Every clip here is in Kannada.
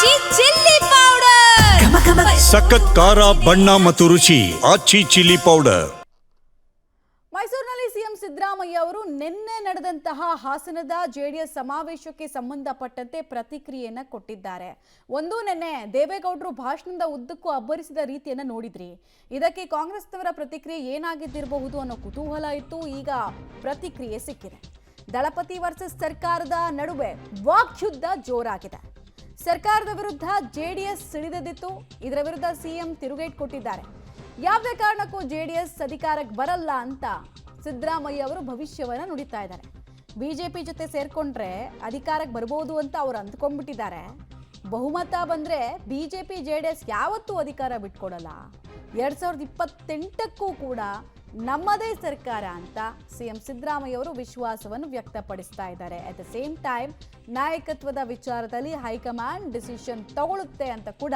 ಆಚಿ ಚಿಲ್ಲಿ ಪೌಡರ್, ಸಖತ್ ಖಾರ ಬಣ್ಣ ಮತ್ತು ರುಚಿ ಆಚಿ ಚಿಲ್ಲಿ ಪೌಡರ್. ಮೈಸೂರಿನಲ್ಲಿ ಸಿಎಂ ಸಿದ್ದರಾಮಯ್ಯ ಅವರು ನಿನ್ನೆ ನಡೆದಂತಹ ಹಾಸನದ ಜೆಡಿಎಸ್ ಸಮಾವೇಶಕ್ಕೆ ಸಂಬಂಧಪಟ್ಟಂತೆ ಪ್ರತಿಕ್ರಿಯೆಯನ್ನ ಕೊಟ್ಟಿದ್ದಾರೆ. ನಿನ್ನೆ ದೇವೇಗೌಡರು ಭಾಷಣದ ಉದ್ದಕ್ಕೂ ಅಬ್ಬರಿಸಿದ ರೀತಿಯನ್ನ ನೋಡಿದ್ರಿ. ಇದಕ್ಕೆ ಕಾಂಗ್ರೆಸ್ನವರ ಪ್ರತಿಕ್ರಿಯೆ ಏನಾಗಿದ್ದಿರಬಹುದು ಅನ್ನೋ ಕುತೂಹಲ ಇತ್ತು. ಈಗ ಪ್ರತಿಕ್ರಿಯೆ ಸಿಕ್ಕಿದೆ. ದಳಪತಿ ವರ್ಸಸ್ ಸರ್ಕಾರದ ನಡುವೆ ವಾಕ್ಯುದ್ಧ ಜೋರಾಗಿದೆ. ಸರ್ಕಾರದ ವಿರುದ್ಧ ಜೆಡಿಎಸ್ ಸಿಡಿದೆದ್ದಿತ್ತು. ಇದರ ವಿರುದ್ಧ ಸಿಎಂ ತಿರುಗೇಟ್ ಕೊಟ್ಟಿದ್ದಾರೆ. ಯಾವುದೇ ಕಾರಣಕ್ಕೂ ಜೆಡಿಎಸ್ ಅಧಿಕಾರಕ್ಕೆ ಬರಲ್ಲ ಅಂತ ಸಿದ್ದರಾಮಯ್ಯ ಅವರು ಭವಿಷ್ಯವನ್ನ ನುಡಿತಾ ಇದ್ದಾರೆ. ಬಿಜೆಪಿ ಜೊತೆ ಸೇರ್ಕೊಂಡ್ರೆ ಅಧಿಕಾರಕ್ಕೆ ಬರ್ಬೋದು ಅಂತ ಅವ್ರು ಅಂದ್ಕೊಂಡ್ಬಿಟ್ಟಿದ್ದಾರೆ. ಬಹುಮತ ಬಂದ್ರೆ ಬಿಜೆಪಿ ಜೆಡಿಎಸ್ ಯಾವತ್ತೂ ಅಧಿಕಾರ ಬಿಟ್ಕೊಡಲ್ಲ. 2028ಕ್ಕೂ ಕೂಡ ನಮ್ಮದೇ ಸರ್ಕಾರ ಅಂತ ಸಿಎಂ ಸಿದ್ದರಾಮಯ್ಯ ಅವರು ವಿಶ್ವಾಸವನ್ನು ವ್ಯಕ್ತಪಡಿಸ್ತಾ ಇದ್ದಾರೆ. ಅಟ್ ದ ಸೇಮ್ ಟೈಮ್ ನಾಯಕತ್ವದ ವಿಚಾರದಲ್ಲಿ ಹೈಕಮಾಂಡ್ ಡಿಸಿಷನ್ ತಗೊಳ್ಳುತ್ತೆ ಅಂತ ಕೂಡ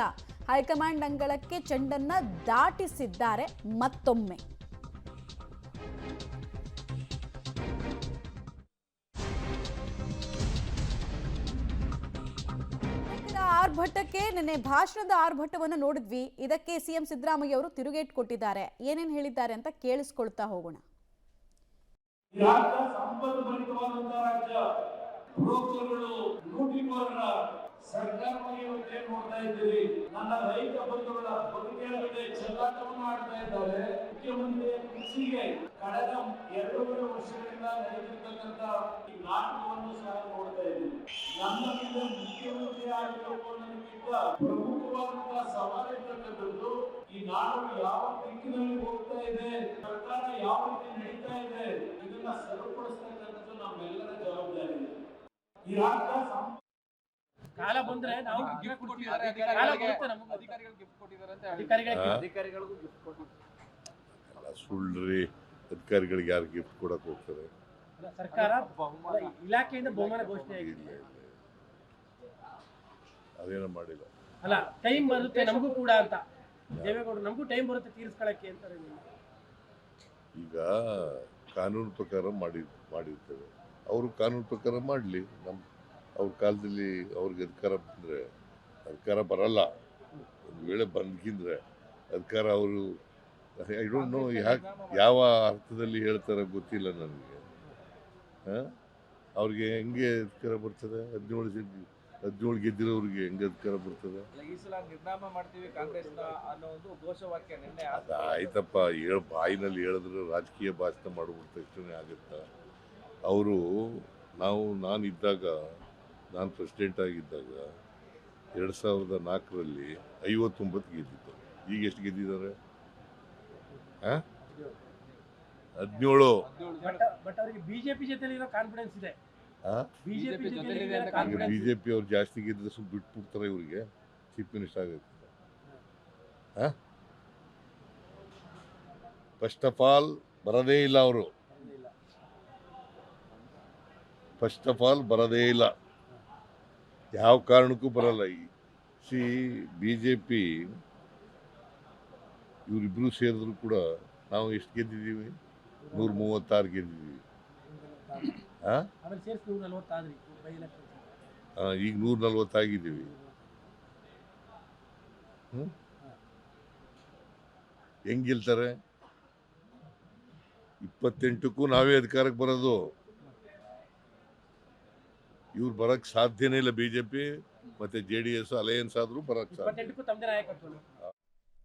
ಹೈಕಮಾಂಡ್ ಅಂಗಳಕ್ಕೆ ಚೆಂಡನ್ನ ದಾಟಿಸಿದ್ದಾರೆ ಮತ್ತೊಮ್ಮೆ. ಆರ್ಭಟಕ್ಕೆ ನಿನ್ನೆ ಭಾಷಣದ ಆರ್ಭಟವನ್ನು ನೋಡಿದ್ವಿ. ಇದಕ್ಕೆ ಸಿಎಂ ಸಿದ್ದರಾಮಯ್ಯ ಅವರು ತಿರುಗೇಟ್ ಕೊಟ್ಟಿದ್ದಾರೆ. ಏನೇನು ಹೇಳಿದ್ದಾರೆ ಅಂತ ಕೇಳಿಸ್ಕೊಳ್ತಾ ಹೋಗೋಣ. ಸರ್ಕಾರವಾಗಿ ನೋಡ್ತಾ ಇದ್ದೀರಿ. ನನ್ನ ರೈತ ಬಂಧುಗಳ ಬದುಕಿನ ಚೆಲ್ಲಾಟವನ್ನು ಆಡ್ತಾ ಇದ್ದಾರೆ. ಮುಖ್ಯಮಂತ್ರಿಯ ಕುರ್ಚಿಗೆ ಕಳೆದ 2.5 ವರ್ಷಗಳಿಂದ ನಡೆದಿರ್ತಕ್ಕಂಥ ಈ ನಾಟಕವನ್ನು ಸಹ ನೋಡ್ತಾ ಇದ್ದೀವಿ. ನನ್ನ ಮೇಲೆ ಮುಖ್ಯಮಂತ್ರಿ ಆಗಬೇಕು ಅನ್ನೋದಕ್ಕಿಂತ ಪ್ರಮುಖವಾದಂತಹ ಸವಾಲಿರ್ತಕ್ಕಂಥದ್ದು ಈ ನಾಡು ಯಾವ ದಿಕ್ಕಿನಲ್ಲಿ ಹೋಗ್ತಾ ಇದೆ, ಸರ್ಕಾರ ಯಾವ ರೀತಿ ನಡೀತಾ ಇದೆ, ಇದನ್ನ ಸರಿಪಡಿಸ್ತಕ್ಕಂಥದ್ದು ನಮ್ಮೆಲ್ಲರ ಜವಾಬ್ದಾರಿ ಇದೆ. ಈ ರಾಷ್ಟ್ರ ಕಾಲ ಬಂದ್ರೆ ನಾವು ಗಿಫ್ಟ್ ಕೊಟ್ಟಿದ್ದಾರೆ. ಅಧಿಕಾರಿಗಳು ಗಿಫ್ಟ್ ಕೊಟ್ಟಿದ್ದಾರೆ ಅಂತ ಅಧಿಕಾರಿಗಳಿಗೂ ಗಿಫ್ಟ್ ಕೊಟ್ಟಿದ್ದಾರೆ. ಸುಳ್ಳ್ರಿ, ಅಧಿಕಾರಿಗಳಿಗೆ ಯಾರು ಗಿಫ್ಟ್ ಕೊಡಕ್ ಹೋಗ್ತಾರೆ? ಸರ್ಕಾರ ಇಲಾಖೆಯಿಂದ ಬಹುಮಾನ ಘೋಷಣೆ ಆಗಿದೆ. ಅದೇನೋ ಮಾಡಿಲ್ಲ. ಅಲ್ಲ, ಟೈಮ್ ಬರುತ್ತೆ ನಮಗೂ ಕೂಡ ಅಂತ ದೇವೇಗೌಡರು, ನಮಗೂ ಟೈಮ್ ಬರುತ್ತೆ ತೀರಿಸ್ಕೊಳ್ಳಕ್ಕೆ ಅಂತಾರೆ. ಈಗ ಕಾನೂನು ಪ್ರಕಾರ ಮಾಡಿರ್ತೇವೆ. ಅವರು ಕಾನೂನು ಪ್ರಕಾರ ಮಾಡಲಿ. ಅವ್ರ ಕಾಲದಲ್ಲಿ ಅವ್ರಿಗೆ ಅಧಿಕಾರ ಬರಲ್ಲ. ಒಂದು ವೇಳೆ ಬಂದ್ಕಿಂದ್ರೆ ಅಧಿಕಾರ ಅವರು ಐ ಡೋಂಟ್ ನೋ ಯಾವ ಅರ್ಥದಲ್ಲಿ ಹೇಳ್ತಾರೆ ಗೊತ್ತಿಲ್ಲ ನನಗೆ. ಅವ್ರಿಗೆ ಹೆಂಗೆ ಅಧಿಕಾರ ಬರ್ತದೆ? 17 ಗೆದ್ದಿರೋರಿಗೆ ಹೆಂಗೆ ಅಧಿಕಾರ ಬರ್ತದೆ? ಆಯ್ತಪ್ಪ, ಬಾಯಿನಲ್ಲಿ ಹೇಳಿದ್ರೆ ರಾಜಕೀಯ ಭಾಷಣ ಮಾಡ್ಬಿಟ್ಟು ತಕ್ಷಣ ಆಗುತ್ತಾ? ಅವರು ನಾನು ಪ್ರೆಸಿಡೆಂಟ್ ಆಗಿದ್ದಾಗ 2004ರಲ್ಲಿ 59 ಗೆದ್ದಿತ್ತು. ಈಗ ಎಷ್ಟು ಗೆದ್ದಿದ್ದಾರೆ? 17. ಬಟ್ ಅವರಿಗೆ ಬಿಜೆಪಿ ಜೊತೆ ಕಾನ್ಫಿಡೆನ್ಸ್ ಇದೆ. ಬಿಜೆಪಿ ಅವ್ರು ಜಾಸ್ತಿ ಗೆದ್ದಿದ್ರೆ ಸ್ವಲ್ಪ ಬಿಟ್ಬಿಡ್ತಾರೆ. ಇವರಿಗೆ ಚೀಫ್ ಮಿನಿಸ್ಟರ್ ಆಗುತ್ತೆ. ಫಸ್ಟ್ ಆಫ್ ಆಲ್ ಬರದೇ ಇಲ್ಲ. ಅವರು ಫಸ್ಟ್ ಆಫ್ ಆಲ್ ಬರದೇ ಇಲ್ಲ. ಯಾವ ಕಾರಣಕ್ಕೂ ಬರಲ್ಲ. ಬಿಜೆಪಿ ಇವರಿಬ್ರು ಸೇರಿದ್ರು ಕೂಡ ನಾವು ಎಷ್ಟು ಗೆದ್ದಿದ್ದೀವಿ? 136 ಗೆದ್ದಿದ್ದೀವಿ. ಈಗ 140 ಆಗಿದ್ದೀವಿ. ಹೆಂಗ್ ಗೆಲ್ತಾರೆ? 28ಕ್ಕೂ ನಾವೇ ಅಧಿಕಾರಕ್ಕೆ ಬರೋದು. ಇವ್ರು ಬರಕ್ ಸಾಧ್ಯನೇ ಇಲ್ಲ. ಬಿಜೆಪಿ ಮತ್ತೆ JDS ಅಲಯನ್ಸ್ ಆದ್ರೂ ಬರಕ್ ಸಾಧ್ಯ.